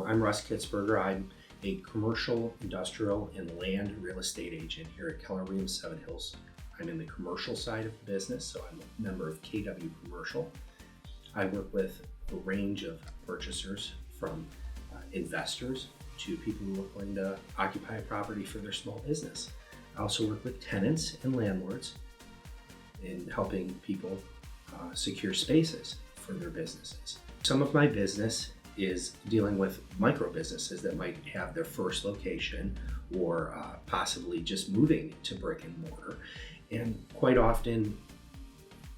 I'm Russ Kitzberger. I'm a commercial, industrial, and land real estate agent here at Keller Williams 7 Hills. I'm in the commercial side of the business, so I'm a member of KW Commercial. I work with a range of purchasers from investors to people who are going to occupy a property for their small business. I also work with tenants and landlords in helping people secure spaces for their businesses. Some of my business is dealing with micro businesses that might have their first location or possibly just moving to brick and mortar. And quite often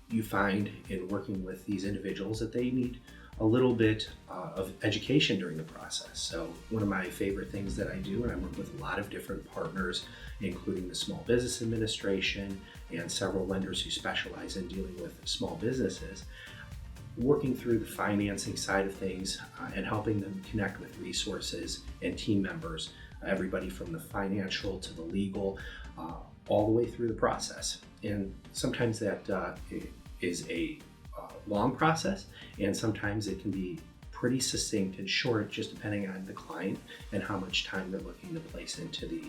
you find in working with these individuals that they need a little bit of education during the process. So one of my favorite things that I do, and I work with a lot of different partners, including the Small Business Administration and several lenders who specialize in dealing with small businesses, working through the financing side of things and helping them connect with resources and team members, everybody from the financial to the legal, all the way through the process. And sometimes that is a long process, and sometimes it can be pretty succinct and short, just depending on the client and how much time they're looking to place into the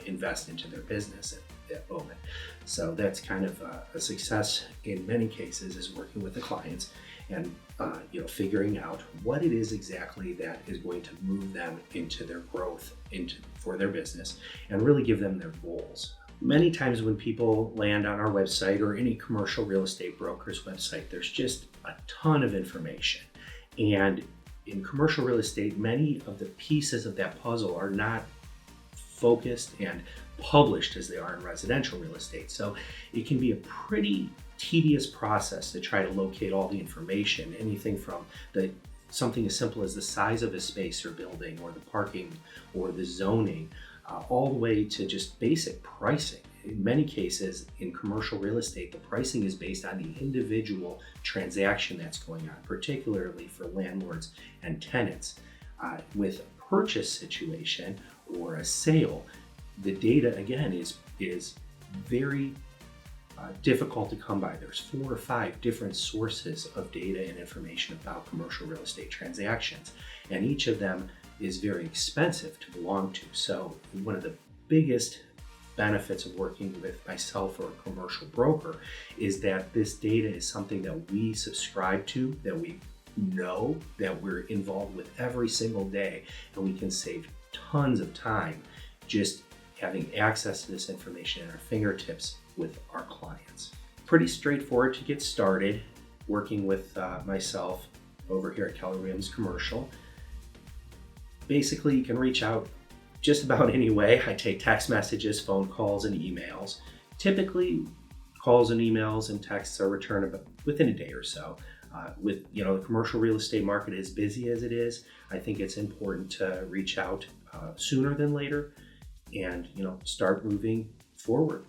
invest into their business at that moment. So that's kind of a success in many cases, is working with the clients and figuring out what it is exactly that is going to move them into their growth for their business and really give them their goals. Many times when people land on our website or any commercial real estate broker's website, there's just a ton of information. And in commercial real estate, many of the pieces of that puzzle are not focused and published as they are in residential real estate. So it can be a pretty tedious process to try to locate all the information, anything from something as simple as the size of a space or building, or the parking, or the zoning, all the way to just basic pricing. In many cases in commercial real estate, the pricing is based on the individual transaction that's going on, particularly for landlords and tenants. With a purchase situation or a sale, the data again is very difficult to come by. There's 4 or 5 different sources of data and information about commercial real estate transactions, and each of them is very expensive to belong to. So one of the biggest benefits of working with myself or a commercial broker is that this data is something that we subscribe to, that we know, that we're involved with every single day, and we can save tons of time just having access to this information at our fingertips with our clients. Pretty straightforward to get started working with myself over here at Keller Williams Commercial. Basically, you can reach out just about any way. I take text messages, phone calls, and emails. Typically, calls and emails and texts are returned within a day or so. With the commercial real estate market as busy as it is, I think it's important to reach out sooner than later and start moving forward.